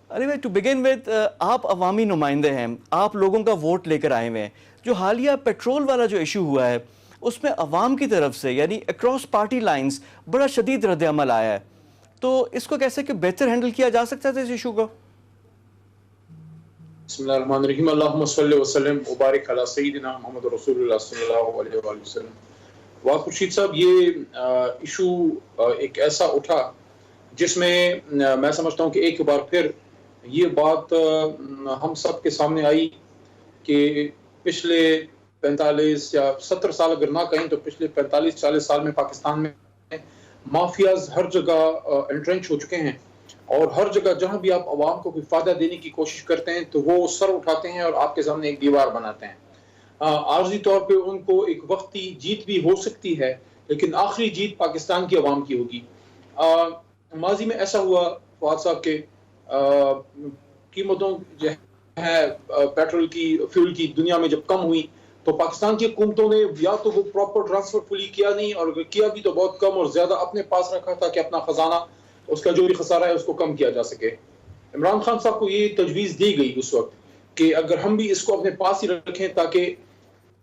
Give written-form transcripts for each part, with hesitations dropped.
علی بھائی to begin with, آپ عوامی نمائندے ہیں، آپ لوگوں کا ووٹ لے کر آئے ہوئے ہیں. جو حالیہ پیٹرول والا جو ایشو ہوا ہے اس میں عوام کی طرف سے یعنی اکراس پارٹی لائنز بڑا شدید رد عمل آیا ہے، تو اس کو کیسے کہ بہتر ہینڈل کیا جا سکتا تھا اس ایشو کو؟ بسم اللہ الرحمن الرحیم، اللہم صلی وسلم وبارک علی سیدنا محمد رسول اللہ صلی اللہ علیہ وآلہ وسلم. واہ خورشید صاحب، یہ ایشو ایک ایسا اٹھا جس میں میں سمجھتا ہوں کہ ایک بار پھر یہ بات ہم سب کے سامنے آئی کہ پچھلے 45 یا 70 سال اگر نہ کہیں تو پچھلے 45-40 سال میں پاکستان میں مافیاز ہر جگہ انٹرنچ ہو چکے ہیں، اور ہر جگہ جہاں بھی آپ عوام کو کوئی فائدہ دینے کی کوشش کرتے ہیں تو وہ سر اٹھاتے ہیں اور آپ کے سامنے ایک دیوار بناتے ہیں. عارضی طور پہ ان کو ایک وقتی جیت بھی ہو سکتی ہے، لیکن آخری جیت پاکستان کی عوام کی ہوگی. ماضی میں ایسا ہوا فواد صاحب کے قیمتوں جو ہے پیٹرول کی، فیول کی دنیا میں جب کم ہوئی تو پاکستان کی حکومتوں نے یا تو وہ پراپر ٹرانسفر فلی کیا نہیں، اور کیا بھی تو بہت کم اور زیادہ اپنے پاس رکھا تھا کہ اپنا خزانہ، اس کا جو بھی خسارہ ہے اس کو کم کیا جا سکے. عمران خان صاحب کو یہ تجویز دی گئی اس وقت کہ اگر ہم بھی اس کو اپنے پاس ہی رکھیں تاکہ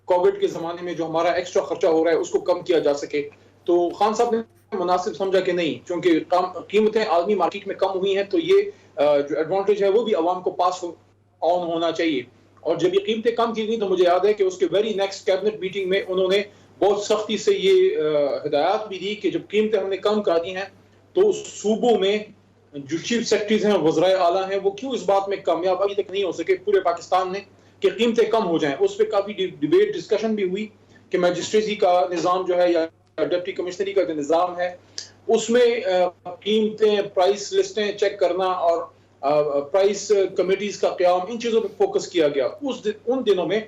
کووڈ کے زمانے میں جو ہمارا ایکسٹرا خرچہ ہو رہا ہے اس کو کم کیا جا سکے، تو خان صاحب نے مناسب سمجھا کہ نہیں، چونکہ قیمتیں عالمی مارکیٹ میں کم ہوئی ہیں تو یہ جو ایڈوانٹیج ہے وہ بھی عوام کو پاس آن ہونا چاہیے. اور جب یہ قیمتیں کم کی گئی تو مجھے یاد ہے کہ اس کے ویری نیکسٹ کیبنٹ میٹنگ میں انہوں نے بہت سختی سے یہ ہدایات بھی دی کہ جب قیمتیں ہم نے کم کر دی ہیں تو صوبوں میں جو چیف سیکرٹریز ہیں، وزرائے اعلیٰ ہیں، وہ کیوں اس بات میں کامیاب ابھی تک نہیں ہو سکے پورے پاکستان میں کہ قیمتیں کم ہو جائیں. اس پہ کافی ڈیبیٹ ڈسکشن بھی ہوئی کہ میجسٹریسی کا نظام جو ہے یا ڈپٹی کمشنری کا جو نظام ہے اس میں قیمتیں، پرائس لسٹیں چیک کرنا اور پرائس کمیٹیز کا قیام، ان چیزوں پہ فوکس کیا گیا. ان دنوں میں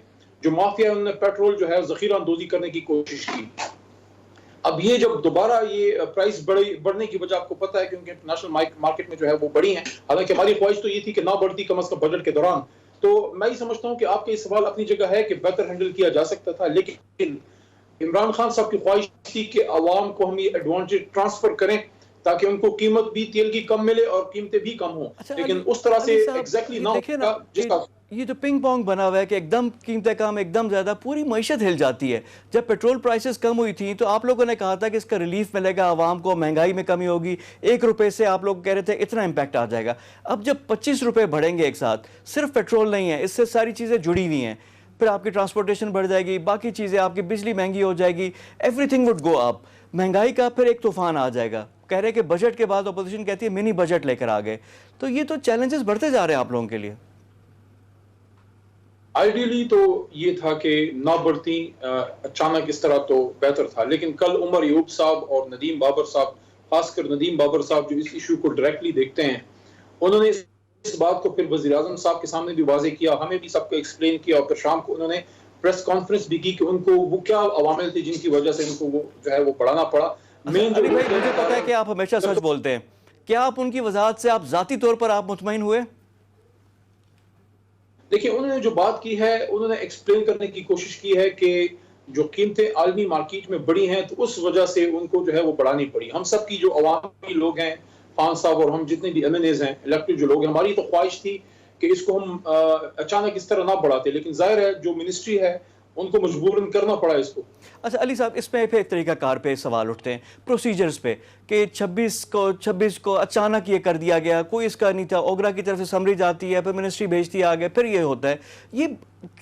جو مافیا نے پیٹرول جو ہے ذخیرہ اندوزی کرنے کی کوشش کی. اب یہ جب دوبارہ یہ پرائس بڑھنے کی وجہ آپ کو پتہ ہے کیونکہ انٹرنیشنل مارکیٹ میں جو ہے وہ بڑھی ہیں، حالانکہ ہماری خواہش تو یہ تھی کہ نہ بڑھتی کم از کم بجٹ کے دوران. تو میں یہ سمجھتا ہوں کہ آپ کا یہ سوال اپنی جگہ ہے کہ بہتر ہینڈل کیا جا سکتا تھا، لیکن عمران خان صاحب کی خواہش تھی کہ عوام کو ہم یہ ایڈوانٹیج ٹرانسفر کریں تاکہ ان کو قیمت بھی تیل کی کم ملے اور قیمتیں بھی کم ہوں. لیکن اس طرح سے ایگزیکٹلی نہ ہوگا جس کا یہ جو پنگ پونگ بنا ہوا ہے کہ ایک دم قیمتیں کم، ایک دم زیادہ، پوری معیشت ہل جاتی ہے. جب پیٹرول پرائسز کم ہوئی تھیں تو آپ لوگوں نے کہا تھا کہ اس کا ریلیف ملے گا عوام کو، مہنگائی میں کمی ہوگی، 1 روپے سے آپ لوگ کہہ رہے تھے اتنا امپیکٹ آ جائے گا. اب جب 25 روپے بڑھیں گے ایک ساتھ، صرف پیٹرول نہیں ہے، اس سے ساری چیزیں جڑی ہوئی ہیں، پھر آپ کی ٹرانسپورٹیشن بڑھ جائے گی، باقی چیزیں، آپ کی بجلی مہنگی ہو جائے گی، ایوری تھنگ وڈ گو اپ. مہنگائی کا پھر ایک طوفان آ جائے گا. کہہ رہے کہ بجٹ کے بعد اپوزیشن کہتی ہے منی بجٹ لے کر آ گئے. تو یہ تو چیلنجز بڑھتے جا رہے ہیں آپ لوگوں کے لیے. آئیڈیلی تو یہ تھا کہ نہ بڑھتی اچانک اس طرح تو بہتر تھا، لیکن کل عمر ایوب صاحب اور ندیم بابر صاحب، خاص کر ندیم بابر صاحب جو اس ایشو کو ڈائریکٹلی دیکھتے ہیں، انہوں نے اس بات کو پھر وزیر اعظم صاحب کے سامنے بھی واضح کیا، ہمیں بھی سب کو ایکسپلین کیا، اور پھر شام کو انہوں نے پریس کانفرنس بھی کی کہ ان کو وہ کیا عوامل تھے جن کی وجہ سے ان کو وہ جو ہے وہ بڑھانا پڑا. علی بھائی مجھے پتا ہے کہ آپ ہمیشہ سچ بولتے ہیں، کیا آپ ان کی وضاحت سے آپ ذاتی طور پر آپ مطمئن ہوئے؟ دیکھیں انہوں نے جو بات کی ہے، انہوں نے ایکسپلین کرنے کی کوشش کی ہے کہ جو قیمتیں عالمی مارکیٹ میں بڑھی ہیں تو اس وجہ سے ان کو جو ہے وہ بڑھانی پڑی. ہم سب کی جو عوامی لوگ ہیں، خان صاحب اور ہم جتنے بھی ایم این ایز ہیں، الیکٹڈ جو لوگ ہیں، ہماری تو خواہش تھی کہ اس کو ہم اچانک اس طرح نہ بڑھاتے، لیکن ظاہر ہے جو منسٹری ہے ان کو مجبوراً کرنا پڑا اس کو. اچھا علی صاحب، اس میں پھر ایک طریقہ کار پہ سوال اٹھتے ہیں، پروسیجرز پہ، کہ 26 کو اچانک یہ کر دیا گیا، کوئی اس کا نہیں تھا، اوگرا کی طرف سے سمری جاتی ہے، پھر منسٹری بھیجتی ہے آگے، پھر یہ ہوتا ہے. یہ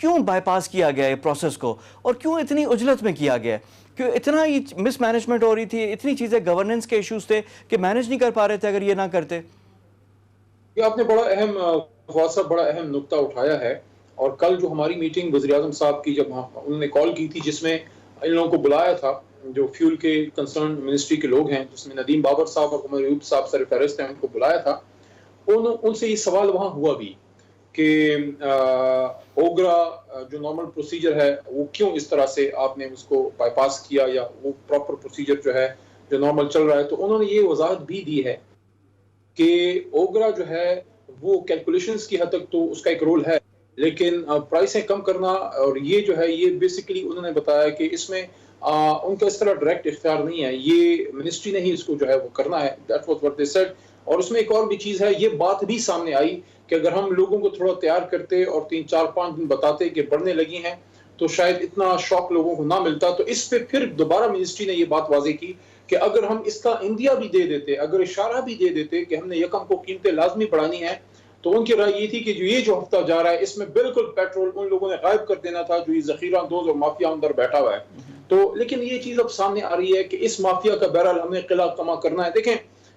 کیوں بائی پاس کیا گیا ہے پروسیس کو، اور کیوں اتنی عجلت میں کیا گیا ہے؟ کیوں اتنا ہی مس مینجمنٹ ہو رہی تھی، اتنی چیزیں گورننس کے ایشوز تھے کہ مینج نہیں کر پا رہے تھے اگر یہ نہ کرتے؟ یہ آپ نے بڑا اہم فواد صاحب بڑا اہم نقطہ اٹھایا ہے. اور کل جو ہماری میٹنگ وزیر اعظم صاحب کی جب انہوں نے کال کی تھی، جس میں ان لوگوں کو بلایا تھا جو فیول کے کنسرن منسٹری کے لوگ ہیں، جس میں ندیم بابر صاحب اور عمر ایوب صاحب سر فہرست ہیں، ان کو بلایا تھا. ان سے یہ سوال وہاں ہوا بھی کہ اوگرا جو نارمل پروسیجر ہے وہ کیوں اس طرح سے آپ نے اس کو بائی پاس کیا، یا وہ پراپر پروسیجر جو ہے جو نارمل چل رہا ہے. تو انہوں نے یہ وضاحت بھی دی ہے کہ اوگرا جو ہے وہ کیلکولیشنز کی حد تک تو اس کا ایک رول ہے، لیکن پرائسیں کم کرنا اور یہ جو ہے یہ بیسیکلی انہوں نے بتایا کہ اس میں ان کا اس طرح ڈائریکٹ اختیار نہیں ہے، یہ منسٹری نے ہی اس کو جو ہے وہ کرنا ہے. That was what they said. اور اس میں ایک اور بھی چیز ہے, یہ بات بھی سامنے آئی کہ اگر ہم لوگوں کو تھوڑا تیار کرتے اور 3-4-5 دن بتاتے کہ بڑھنے لگی ہیں تو شاید اتنا شوق لوگوں کو نہ ملتا. تو اس پہ پھر دوبارہ منسٹری نے یہ بات واضح کی کہ اگر ہم اس کا اندیا بھی دے دیتے, اگر اشارہ بھی دے دیتے کہ ہم نے یکم کو قیمتیں لازمی بڑھانی ہیں, تو ان کی رائے یہ تھی کہ جو ہفتہ جا رہا ہے اس میں بالکل پیٹرول ان لوگوں نے غائب کر دینا تھا جو یہ ذخیرہ اندوز اور مافیا اندر بیٹھا ہوا ہے. تو لیکن یہ چیز اب سامنے آ رہی ہے کہ اس مافیا کا بہرحال ہمیں قلعہ کما کرنا ہے. دیکھیں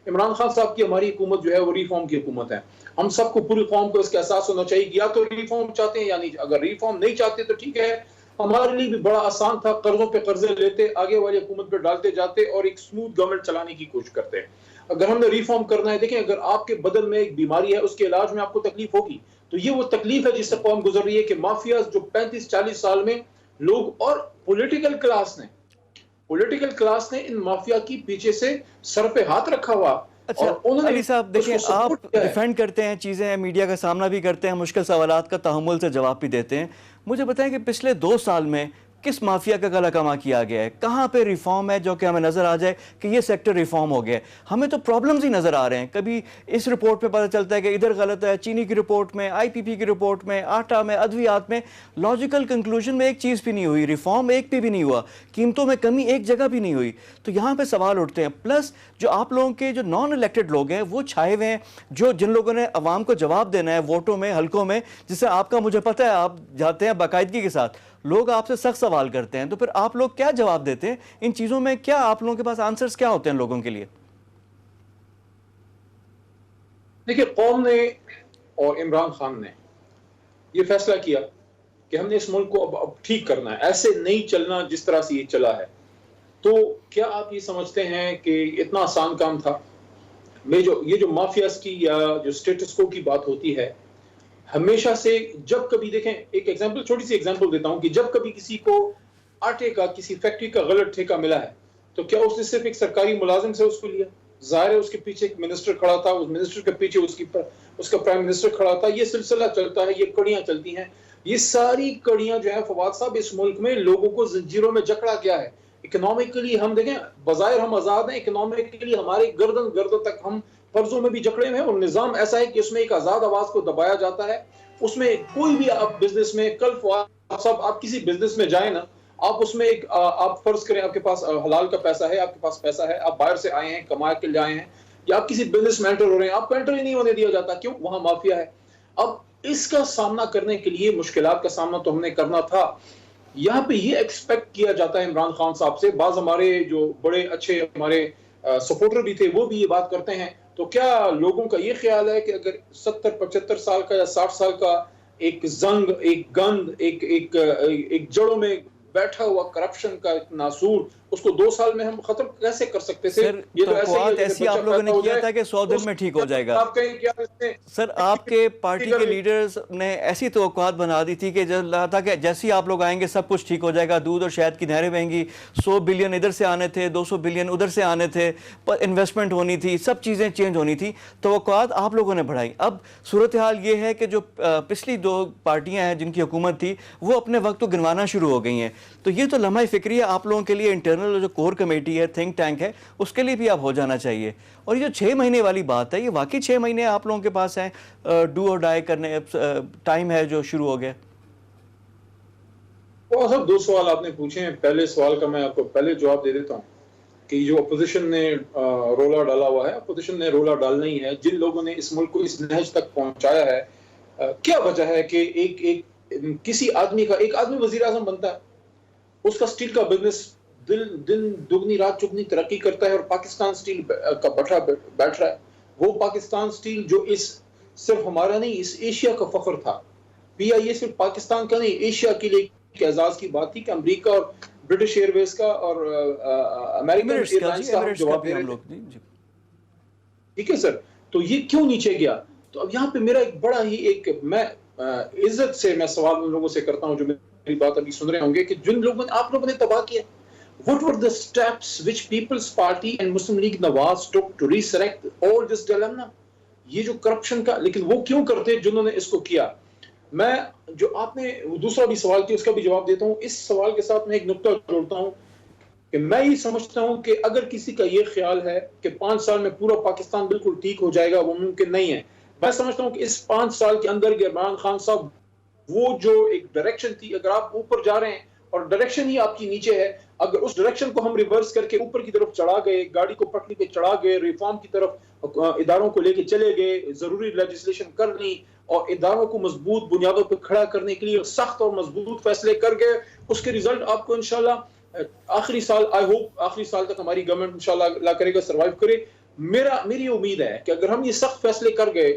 عمران خان صاحب کی ہماری حکومت جو ہے وہ ریفارم کی حکومت ہے. ہم سب کو, پوری قوم کو اس کا احساس ہونا چاہیے یا تو ریفارم چاہتے ہیں یا نہیں. اگر ریفارم نہیں چاہتے تو ٹھیک ہے, ہمارے لیے بھی بڑا آسان تھا, قرضوں پہ قرضے لیتے, آگے والی حکومت پہ ڈالتے جاتے اور ایک سموتھ گورنمنٹ چلانے کی کوشش کرتے. اگر ہم نے ریفارم کرنا ہے, دیکھیں اگر آپ کے بدن میں ایک بیماری ہے اس کے علاج میں آپ کو تکلیف ہوگی, تو یہ وہ تکلیف ہے جس سے قوم گزر رہی ہے کہ مافیاز جو 35-40 سال میں لوگ, اور پولیٹیکل کلاس نے ان مافیا کی پیچھے سے سر پہ ہاتھ رکھا ہوا. اچھا علی صاحب دیکھیں, آپ ڈیفینڈ کرتے ہیں چیزیں, میڈیا کا سامنا بھی کرتے ہیں, مشکل سوالات کا تحمل سے جواب بھی دیتے ہیں. مجھے بتائیں کہ پچھلے 2 سال میں کس مافیا کا گلا کما کیا گیا ہے, کہاں پہ ریفارم ہے جو کہ ہمیں نظر آ جائے کہ یہ سیکٹر ریفارم ہو گیا ہے؟ ہمیں تو پرابلمز ہی نظر آ رہے ہیں. کبھی اس رپورٹ پہ پتہ چلتا ہے کہ ادھر غلط ہے, چینی کی رپورٹ میں, آئی پی پی کی رپورٹ میں, آٹا میں, ادویات میں, لاجیکل کنکلوژن میں ایک چیز بھی نہیں ہوئی, ریفارم ایک پہ بھی نہیں ہوا, قیمتوں میں کمی ایک جگہ بھی نہیں ہوئی. تو یہاں پہ سوال اٹھتے ہیں. پلس جو آپ لوگوں کے جو نان الیکٹڈ لوگ ہیں وہ چھائے ہوئے ہیں, جن لوگوں نے عوام کو جواب دینا ہے ووٹوں میں, حلقوں میں, جس سے آپ کا مجھے پتہ ہے آپ جاتے ہیں باقاعدگی کے ساتھ, لوگ آپ سے سخت سوال کرتے ہیں. تو پھر آپ لوگ کیا جواب دیتے ہیں ان چیزوں میں؟ کیا آپ لوگوں کے پاس آنسرز کیا ہوتے ہیں لوگوں کے لیے؟ دیکھیں قوم نے اور عمران خان نے یہ فیصلہ کیا کہ ہم نے اس ملک کو اب ٹھیک کرنا ہے, ایسے نہیں چلنا جس طرح سے یہ چلا ہے. تو کیا آپ یہ سمجھتے ہیں کہ اتنا آسان کام تھا؟ یہ جو مافیاز کی یا جو سٹیٹس کو کی بات ہوتی ہے, ہمیشہ سے جب کبھی, دیکھیں ایک ایگزامپل, چھوٹی سی ایگزامپل دیتا ہوں, کہ جب کبھی کسی کو آٹے کا کسی فیکٹری کا غلط ٹھیکہ ملا ہے تو کیا اس نے صرف ایک سرکاری ملازم سے اس کو لیا؟ ظاہر ہے اس کے پیچھے ایک منسٹر کھڑا تھا, اس منسٹر کے پیچھے اس کا پرائم منسٹر کھڑا تھا. یہ سلسلہ چلتا ہے, یہ کڑیاں چلتی ہیں. یہ ساری کڑیاں جو ہے فواد صاحب اس ملک میں لوگوں کو زنجیروں میں جکڑا گیا ہے. اکنامکلی ہم دیکھیں, بظاہر ہم آزاد ہیں, اکنامکلی ہماری گردن تک ہم قرضوں میں بھی جکڑے ہوئے ہیں, اور نظام ایسا ہے کہ اس میں ایک آزاد آواز کو دبایا جاتا ہے. اس میں کوئی بھی آپ بزنس میں, کل فواد صاحب آپ کسی بزنس میں جائیں نا, آپ اس میں ایک, آپ فرض کریں آپ کے پاس حلال کا پیسہ ہے, آپ کے پاس پیسہ ہے, آپ باہر سے آئے ہیں, کما کے لے آئے ہیں, یا آپ کسی بزنس میں انٹر ہو رہے ہیں, آپ کو انٹر ہی نہیں ہونے دیا جاتا. کیوں؟ وہاں مافیا ہے. اب اس کا سامنا کرنے کے لیے, مشکلات کا سامنا تو ہم نے کرنا تھا. یہاں پہ یہ ایکسپیکٹ کیا جاتا ہے عمران خان صاحب سے, بعض ہمارے جو بڑے اچھے ہمارے سپورٹر بھی تھے وہ بھی یہ بات کرتے ہیں. تو کیا لوگوں کا یہ خیال ہے کہ اگر 70-75 سال کا یا 60 سال کا ایک زنگ, ایک گند, ایک جڑوں میں بیٹھا ہوا کرپشن کا ایک ناسور, اس کو 2 سال میں ہم ختم کیسے کر سکتے تھے؟ یہ تو توقعات ایسی آپ لوگوں نے کیا تھا کہ 100 دن میں ٹھیک ہو جائے گا. سر آپ کے پارٹی کے لیڈرز نے ایسی توقعات بنا دی تھی کہ جیسے آپ لوگ آئیں گے سب کچھ ٹھیک ہو جائے گا, دودھ اور شہد کی نہریں بہیں گی, 100 بلین ادھر سے آنے تھے, 200 بلین ادھر سے آنے تھے, انویسٹمنٹ ہونی تھی, سب چیزیں چینج ہونی تھی. توقعات آپ لوگوں نے بڑھائی. اب صورتحال یہ ہے کہ جو پچھلی 2 پارٹیاں ہیں جن کی حکومت تھی وہ اپنے وقت کو گنوانا شروع ہو گئی ہیں. تو یہ تو لمحہ فکری ہے آپ لوگوں کے لیے, انٹرنل جو کور کمیٹی ہے, تھنک ٹینک ہے, اس کے لیے بھی آپ ہو جانا چاہیے. اور یہ جو 6 مہینے والی بات ہے, یہ واقعی 6 مہینے آپ لوگوں کے پاس ہیں ڈو اور ڈائی کرنے, ٹائم ہے جو شروع ہو گیا؟ صاحب 2 سوال آپ نے پوچھے ہیں. پہلے سوال کا میں آپ کو پہلے جواب دے دیتا ہوں کہ جو اپوزیشن نے رولا ڈالا ہوا ہے, اپوزیشن نے رولا ڈالنا ہی ہے. جن لوگوں نے اس ملک کو اس نہج تک پہنچایا ہے, کیا وجہ ہے کہ کسی آدمی کا, ایک آدمی وزیر اعظم بنتا ہے, اس کا سٹیل کا بزنس دن دگنی رات چگنی ترقی کرتا ہے, اور پاکستان سٹیل کا بٹھا بیٹھ رہا ہے. وہ پاکستان سٹیل جو صرف ہمارا نہیں, اس ایشیا کا فخر تھا. پی آئی اے صرف پاکستان کا نہیں, ایشیا کے لیے ایک اعزاز کی بات تھی کہ امریکہ اور برٹش ایئر ویز کا اور امریکن ایئر لائنز کا جواب دے رہے تھے. ٹھیک ہے سر, تو یہ کیوں نیچے گیا؟ تو اب یہاں پہ میرا ایک بڑا ہی میں عزت سے میں سوال ان لوگوں سے کرتا ہوں جو میری بات ابھی سن رہے ہوں گے, کہ جن لوگوں نے, آپ لوگوں نے تباہ کیا, what were the steps which People's Party and Muslim League Nawaz took to resurrect all this dilemma? یہ جو کرپشن کا, لیکن وہ کیوں کرتے جنہوں نے اس کو کیا؟ میں جو آپ نے دوسرا بھی سوال کیا اس کا بھی جواب دیتا ہوں. اس سوال کے ساتھ میں ایک نقطہ جوڑتا ہوں کہ میں یہ سمجھتا ہوں کہ اگر کسی کا یہ خیال ہے کہ 5 سال میں پورا پاکستان بالکل ٹھیک ہو جائے گا، وہ ممکن نہیں ہے. میں سمجھتا ہوں کہ اس 5 سال کے اندر عمران خان صاحب وہ جو ایک ڈائریکشن تھی، اگر آپ اوپر جا رہے ہیں اور ڈائریکشن ہی آپ کی نیچے ہے، اگر اس ڈائریکشن کو ہم ریورس کر کے اوپر کی طرف چڑھا گئے، گاڑی کو پٹری پہ چڑھا گئے، ریفارم کی طرف اداروں کو لے کے چلے گئے، ضروری لیجسلیشن کر لی اور اداروں کو مضبوط بنیادوں پہ کھڑا کرنے کے لیے سخت اور مضبوط فیصلے کر گئے، اس کے ریزلٹ آپ کو انشاءاللہ آخری سال، آئی ہوپ آخری سال تک ہماری گورنمنٹ انشاءاللہ اللہ کرے گا سروائیو کرے. میری امید ہے کہ اگر ہم یہ سخت فیصلے کر گئے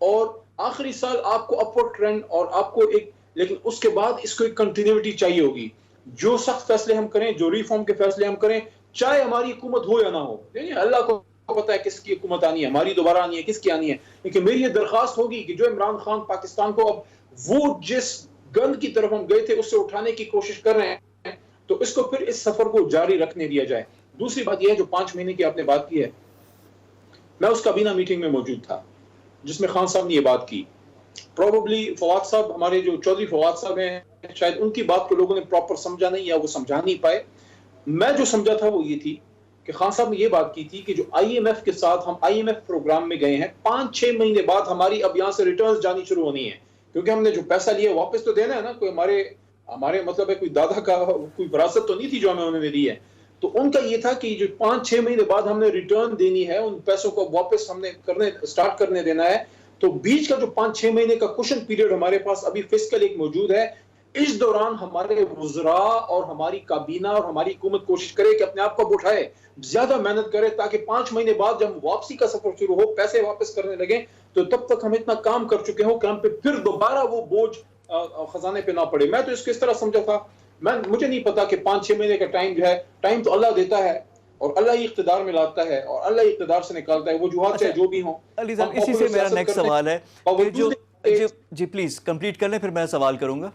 اور آخری سال آپ کو اپورڈ ٹرینڈ اور آپ کو ایک، لیکن اس کے بعد اس کو ایک کنٹینیوٹی چاہیے ہوگی. جو سخت فیصلے ہم کریں، جو ریفارم کے فیصلے ہم کریں، چاہے ہماری حکومت ہو یا نہ ہو، اللہ کو پتہ ہے کس کی حکومت آنی ہے، ہماری دوبارہ آنی ہے، کس کی آنی ہے. لیکن میری یہ درخواست ہوگی کہ جو عمران خان پاکستان کو اب وہ جس گند کی طرف ہم گئے تھے اس سے اٹھانے کی کوشش کر رہے ہیں، تو اس کو پھر اس سفر کو جاری رکھنے دیا جائے. دوسری بات یہ ہے جو 5 مہینے کی آپ نے بات کی ہے، میں اس کابینہ میٹنگ میں موجود تھا جس میں خان صاحب نے یہ بات کی. پروبیبلی فواد صاحب، ہمارے جو چودھری فواد صاحب ہیں، شاید ان کی بات کو لوگوں نے پراپر سمجھا نہیں یا وہ سمجھا نہیں پائے. میں جو سمجھا تھا وہ یہ تھی کہ خان صاحب نے یہ بات کی تھی کہ جو آئی ایم ایف کے ساتھ ہم آئی ایم ایف پروگرام میں گئے ہیں، 5-6 مہینے بعد ہماری اب یہاں سے ریٹرنز جانی شروع ہونی ہے، کیونکہ ہم نے جو پیسہ لیا واپس تو دینا ہے نا. کوئی ہمارے مطلب ہے کوئی دادا کا کوئی وراثت تو نہیں تھی جو ہمیں انہوں نے دی ہے. تو ان کا یہ تھا کہ جو 5-6 مہینے بعد ہم نے ریٹرن دینی ہے، ان پیسوں کو واپس ہم نے سٹارٹ کرنے دینا ہے. تو بیچ کا جو 5-6 مہینے کا کوشن پیریڈ ہمارے پاس ابھی فسکل ایک موجود ہے، اس دوران ہمارے وزراء اور ہماری کابینہ اور ہماری حکومت کوشش کرے کہ اپنے آپ کو اٹھائے، زیادہ محنت کرے، تاکہ 5 مہینے بعد جب واپسی کا سفر شروع ہو، پیسے واپس کرنے لگیں، تو تب تک ہم اتنا کام کر چکے ہوں کہ ہم پہ پھر دوبارہ وہ بوجھ خزانے پہ نہ پڑے. میں تو اس کو اس طرح سمجھا تھا، مجھے نہیں پتا کہ 5-6 مہینے کا ٹائم جو ہے، ٹائم تو اللہ دیتا ہے اور اللہ ہی اقتدار میں لاتا ہے اور اللہ ہی اقتدار سے نکالتا ہے. وجوہات چاہے جو بھی ہوں، علی صاحب اسی سے میرا نیکسٹ سوال ہے کہ جو جی پلیز کمپلیٹ کر لیں پھر میں سوال کروں گا.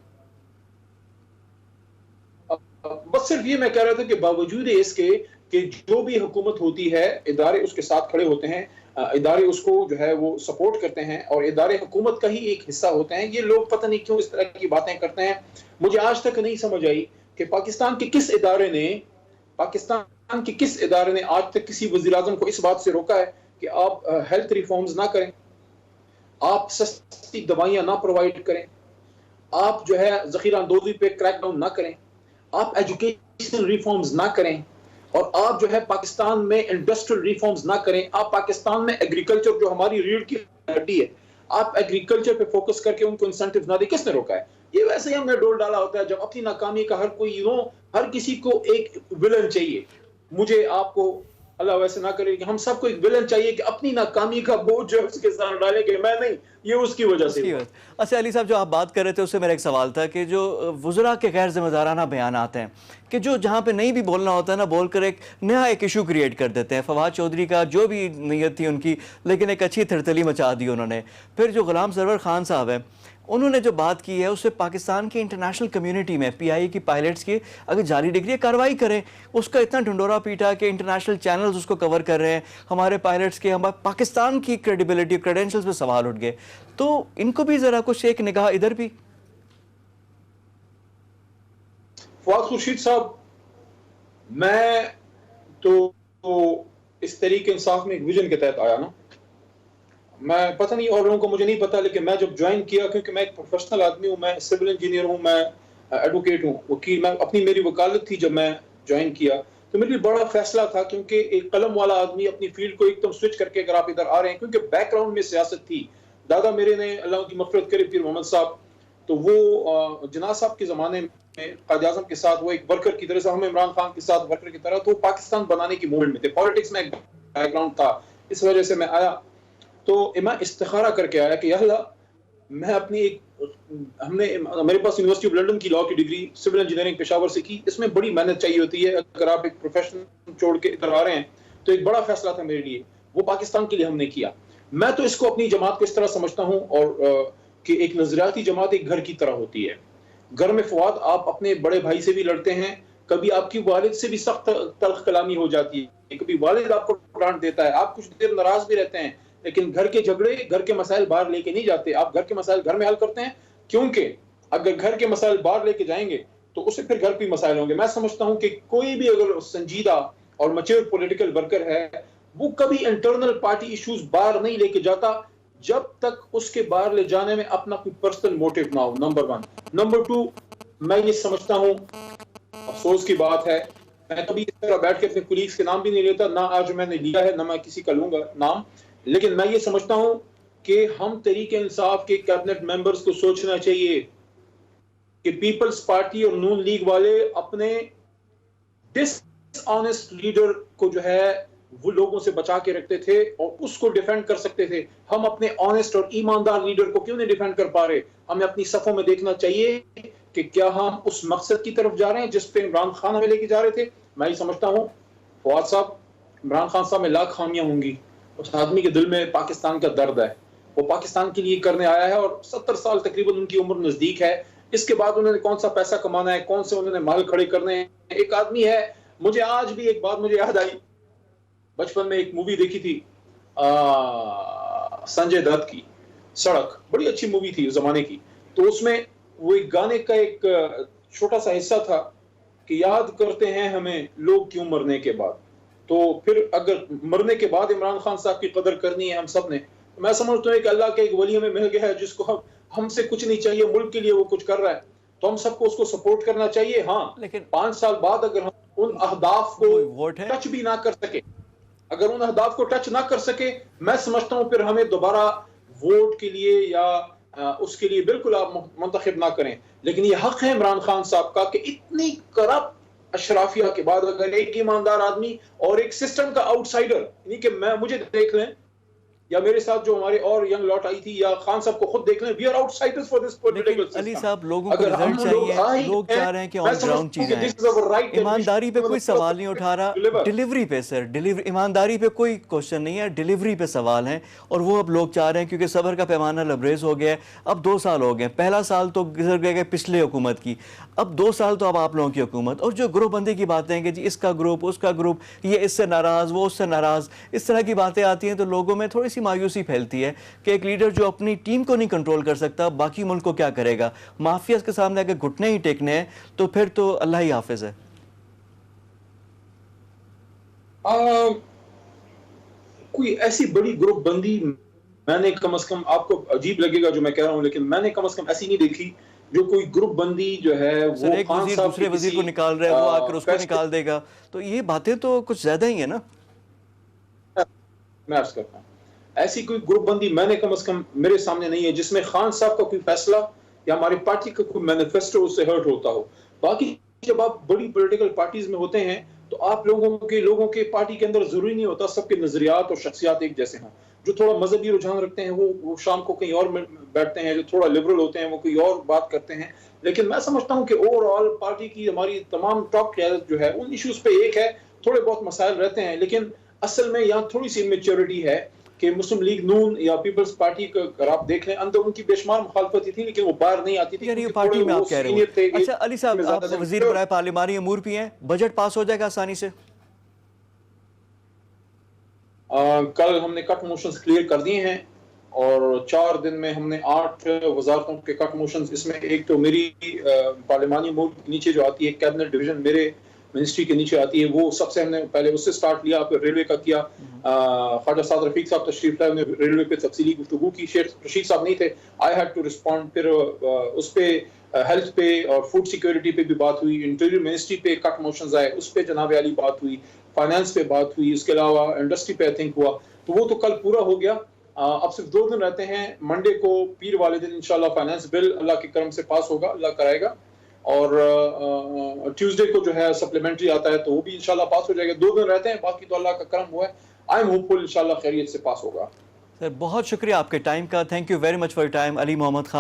بس صرف یہ میں کہہ رہا تھا کہ باوجود اس کے کہ جو بھی حکومت ہوتی ہے، ادارے اس کے ساتھ کھڑے ہوتے ہیں، ادارے اس کو جو ہے وہ سپورٹ کرتے ہیں اور ادارے حکومت کا ہی ایک حصہ ہوتے ہیں. یہ لوگ پتہ نہیں کیوں اس طرح کی باتیں کرتے ہیں. مجھے آج تک نہیں سمجھ آئی کہ پاکستان کے کس ادارے نے آج تک کسی وزیر اعظم کو اس بات سے روکا ہے کہ آپ ہیلتھ ریفارمز نہ کریں، آپ سستی دوائیاں نہ پرووائڈ کریں، آپ جو ہے ذخیرہ اندوزی پہ کریک ڈاؤن نہ کریں، آپ ایجوکیشن ریفارمز نہ کریں، اور آپ جو ہے پاکستان میں انڈسٹریل ریفارمز نہ کریں، آپ پاکستان میں ایگریکلچر جو ہماری ریڑھ کی ہڈی ہے، آپ ایگریکلچر پہ فوکس کر کے ان کو انسینٹیو نہ دیں. کس نے روکا ہے؟ یہ ویسے ہی ہم نے ڈول ڈالا ہوتا ہے جب اپنی ناکامی کا ہر کسی کو ایک ولن چاہیے. مجھے آپ کو اللہ ویسے نہ کرے کہ ہم سب کو ایک ولن چاہیے کہ اپنی ناکامی کا بوجھ جو اس کے ساتھ ڈالے کہ میں نہیں، یہ اس کی وجہ سے. اچھا علی صاحب، جو آپ بات کر رہے تھے اس سے میرا ایک سوال تھا کہ جو وزراء کے غیر ذمہ دارانہ بیانات ہیں کہ جو جہاں پہ نہیں بھی بولنا ہوتا ہے نا، بول کر ایک نیا ایک ایشو کریٹ کر دیتے ہیں. فواد چودھری کا جو بھی نیت تھی ان کی، لیکن ایک اچھی تھرتلی مچا دی انہوں نے. پھر جو غلام سرور خان صاحب ہیں، انہوں نے جو بات کی ہے اس سے پاکستان کی انٹرنیشنل کمیونٹی میں پی آئی کی پائلٹس کی اگر جعلی ڈگری کارروائی کریں، اس کا اتنا ڈھنڈورا پیٹا کہ انٹرنیشنل چینلز اس کو کور کر رہے ہیں، ہمارے پائلٹس کے، ہمارے پاکستان کی کریڈیبلٹی کریڈینشلز پہ سوال اٹھ گئے. تو ان کو بھی ذرا کچھ ایک نگاہ ادھر بھی. فواد خورشید صاحب، میں تو اس طریقے انصاف میں ایک ویژن کے تحت آیا نا. میں پتہ نہیں اور لوگوں کو مجھے نہیں پتا، لیکن میں جب جوائن کیا، کیونکہ میں ایک پروفیشنل آدمی ہوں، میں سول انجینئر ہوں، میں ایڈوکیٹ ہوں، وکیل، میں میری وکالت تھی جب میں جوائن کیا، تو میرے لیے بڑا فیصلہ تھا، کیونکہ ایک قلم والا آدمی اپنی فیلڈ کو ایک دم سوئچ کر کے اگر آپ ادھر آ رہے ہیں، کیونکہ بیک گراؤنڈ میں سیاست تھی. دادا میرے نے اللہ کی مغفرت کرے پیر محمد صاحب، تو وہ جناح صاحب کے زمانے میں قائد اعظم کے ساتھ وہ ایک ورکر کی طرح سے، ہم عمران خان کے ساتھ ورکر کی طرح، تو پاکستان بنانے کی موومنٹ میں تھے. پالیٹکس میں ایک بیک گراؤنڈ تھا، اس وجہ سے میں آیا. تو میں استخارہ کر کے آیا کہ یا اللہ، میں اپنی میرے پاس یونیورسٹی آف لنڈن کی لاء کی ڈگری سول انجینئرنگ پشاور سے کی. اس میں بڑی محنت چاہیے ہوتی ہے، اگر آپ ایک پروفیشن چھوڑ کے ادھر آ رہے ہیں تو ایک بڑا فیصلہ تھا میرے لیے، وہ پاکستان کے لیے ہم نے کیا. میں تو اس کو اپنی جماعت کو اس طرح سمجھتا ہوں اور کہ ایک نظریاتی جماعت ایک گھر کی طرح ہوتی ہے. گھر میں فواد آپ اپنے بڑے بھائی سے بھی لڑتے ہیں، کبھی آپ کی والد سے بھی سخت تلخ کلامی ہو جاتی ہے، کبھی والد آپ کو ڈانٹ دیتا ہے، آپ کچھ دیر ناراض بھی رہتے ہیں، لیکن گھر کے جھگڑے، گھر کے مسائل باہر لے کے نہیں جاتے. آپ گھر کے مسائل گھر میں حل کرتے ہیں، کیونکہ اگر گھر کے مسائل باہر لے کے جائیں گے تو اسے پھر گھر پہ مسائل ہوں گے. میں سمجھتا ہوں کہ کوئی بھی اگر سنجیدہ اور میچور پولیٹیکل ورکر ہے وہ کبھی انٹرنل پارٹی ایشوز باہر نہیں لے کے جاتا جب تک اس کے باہر لے جانے میں اپنا کوئی پرسنل موٹیو نہ ہو. نمبر 1. نمبر 2, میں یہ سمجھتا ہوں, افسوس کی بات ہے, میں کبھی اس طرح بیٹھ کے اپنے کولیگز کے نام بھی نہیں لیتا, نہ آج میں نے لیا ہے نہ میں کسی کا لوں گا نام, لیکن میں یہ سمجھتا ہوں کہ ہم تحریک انصاف کے کیبنٹ ممبرز کو سوچنا چاہیے کہ پیپلز پارٹی اور نون لیگ والے اپنے ڈس آنےسٹ لیڈر کو جو ہے وہ لوگوں سے بچا کے رکھتے تھے اور اس کو ڈیفینڈ کر سکتے تھے. ہم اپنے آنےسٹ اور ایماندار لیڈر کو کیوں نہیں ڈیفینڈ کر پا رہے؟ ہمیں اپنی صفوں میں دیکھنا چاہیے کہ کیا ہم اس مقصد کی طرف جا رہے ہیں جس پہ عمران خان ہمیں لے کے جا رہے تھے. میں یہ سمجھتا ہوں فواد صاحب, عمران خان صاحب میں لاکھ خامیاں ہوں گی, اس آدمی کے دل میں پاکستان کا درد ہے, وہ پاکستان کے لیے کرنے آیا ہے اور 70 سال تقریباً ان کی عمر نزدیک ہے. اس کے بعد انہوں نے کون سا پیسہ کمانا ہے, کون سے انہوں نے محل کھڑے کرنے ہیں. ایک آدمی ہے, مجھے آج بھی ایک بات مجھے یاد آئی, بچپن میں ایک مووی دیکھی تھی سنجے دت کی, سڑک, بڑی اچھی مووی تھی اس زمانے کی. تو اس میں وہ ایک گانے کا ایک چھوٹا سا حصہ تھا کہ یاد کرتے ہیں ہمیں لوگ کیوں مرنے کے بعد. تو پھر اگر مرنے کے بعد عمران خان صاحب کی قدر کرنی ہے ہم سب نے, تو میں سمجھتا ہوں کہ اللہ کے ایک ولی ہمیں مل گیا ہے جس کو ہم سے کچھ نہیں چاہیے, ملک کے لیے وہ کچھ کر رہا ہے, تو ہم سب کو اس کو سپورٹ کرنا چاہیے. ہاں, لیکن 5 سال بعد اگر ہم ان اہداف کو ٹچ بھی نہ کر سکے, اگر ان اہداف کو ٹچ نہ کر سکے, میں سمجھتا ہوں پھر ہمیں دوبارہ ووٹ کے لیے یا اس کے لیے بالکل آپ منتخب نہ کریں. لیکن یہ حق ہے عمران خان صاحب کا کہ اتنی کرپٹ اشرافیہ کے بعد اگر ایک ایماندار آدمی اور ایک سسٹم کا آؤٹ سائڈر, یعنی کہ میں مجھے دیکھ لیں یا میرے ساتھ جو ہمارے اور ینگ لاٹ آئی تھی یا خان صاحب کو خود دیکھ لیں, we are outsiders for this political system. Ali صاحب, لوگوں کو رزلٹ چاہیے, لوگ چاہ رہے ہیں کہ آن گراؤنڈ چیزیں ہیں. ایمانداری پہ کوئی سوال نہیں اٹھا رہا, ڈیلیوری پہ سر, ایمانداری پہ کوئی کوشچن نہیں ہے, ڈیلیوری پہ سوال ہیں. اور وہ اب لوگ چاہ رہے ہیں کیونکہ صبر کا پیمانہ لبریز ہو گیا ہے. اب 2 سال ہو گئے, پہلا سال تو گزر گئے پچھلے حکومت کی, اب 2 سال تو اب آپ لوگوں کی حکومت. اور جو گروپ بندی کی باتیں ہیں کہ جی اس کا گروپ اس کا گروپ, یہ اس سے ناراض وہ اس سے ناراض, اس طرح کی باتیں آتی ہیں تو لوگوں میں تھوڑی سی مایوسی پھیلتی ہے کہ ایک لیڈر جو اپنی ٹیم کو نہیں کنٹرول کر سکتا, باقی ملک کو کیا کرے گا؟ مافیاز کے سامنے اگر گھٹنے ہی ٹیکنے ہیں تو پھر تو اللہ ہی حافظ ہے. کوئی ایسی بڑی گروپ بندی میں نے کم از کم, آپ کو عجیب لگے گا جو میں کہہ رہا ہوں, لیکن میں نے کم از کم ایسی نہیں دیکھی جو کوئی گروپ بندی جو ہے وہ ایک وزیر دوسرے وزیر کو نکال رہا ہے, وہ آ کر اس کو نکال دے گا, تو یہ باتیں تو کچھ زیادہ ہی ہیں نا. میں عرض کرتا ہوں ایسی کوئی گروپ بندی میں نے کم از کم میرے سامنے نہیں ہے جس میں خان صاحب کا کوئی فیصلہ یا ہماری پارٹی کا کوئی مینیفیسٹو اس سے ہرٹ ہوتا ہو. باقی جب آپ بڑی پولیٹیکل پارٹیز میں ہوتے ہیں تو آپ لوگوں کے پارٹی کے اندر ضروری نہیں ہوتا سب کے نظریات اور شخصیات ایک جیسے ہوں. جو تھوڑا مذہبی رجحان رکھتے ہیں وہ شام کو کہیں اور بیٹھتے ہیں, جو تھوڑا لبرل ہوتے ہیں وہ کوئی اور بات کرتے ہیں. لیکن میں سمجھتا ہوں کہ اوور آل پارٹی کی ہماری تمام ٹاپ قیادت جو ہے ان ایشوز پہ ایک ہے, تھوڑے بہت مسائل رہتے ہیں, لیکن اصل میں یہاں تھوڑی سی میچورٹی ہے کہ مسلم لیگ نون یا پیپلز پارٹی کا اگر آپ دیکھ لیں اندر ان کی بے شمار مخالفت تھی لیکن وہ باہر نہیں آتی تھی. یعنی یہ پارٹی میں آپ کہہ رہے ہیں. اچھا علی صاحب, آپ وزیر برائے پارلیمانی امور بھی ہیں, بجٹ پاس ہو جائے گا آسانی سے؟ کل ہم نے کٹ موشنز کلیئر کر دیے ہیں اور 4 دن میں ہم نے 8 وزارتوں کے کٹ موشنز, اس میں ایک تو میری پارلیمانی امور کے نیچے جو آتی ہے کیبنٹ ڈویژن میرے منسٹری کے نیچے آتی ہے, وہ سب سے ہم نے پہلے اس سے سٹارٹ لیا, پھر ریلوے کا کیا. خواجہ سعد رفیق صاحب تشریف لائے, انہوں نے ریلوے پہ تفصیلی گفتگو کی, شیخ رشید صاحب نہیں تھے, آئی ہیڈ ٹو رسپونڈ. پھر اس پہ ہیلتھ پہ اور فوڈ سیکیورٹی پہ بھی بات ہوئی, انٹیریئر منسٹری پہ کٹ موشنز آئے, اس پہ جناب علی بات ہوئی, فائنانس پہ بات ہوئی, اس کے علاوہ انڈسٹری پہ آئی تھنک ہوا. تو وہ تو کل پورا ہو گیا. اب صرف 2 دن رہتے ہیں, منڈے کو پیر والے دن انشاءاللہ فائنانس بل اللہ کے کرم سے پاس ہوگا, اللہ کرائے گا, اور ٹیوزڈے کو جو ہے سپلیمنٹری آتا ہے تو وہ بھی انشاءاللہ پاس ہو جائے گا. 2 دن رہتے ہیں, باقی تو اللہ کا کرم ہوا ہے. آئی ایم ہوپ فل انشاءاللہ خیریت سے پاس ہوگا. سر بہت شکریہ آپ کے ٹائم کا, thank you very much for your time. Ali Muhammad Khan.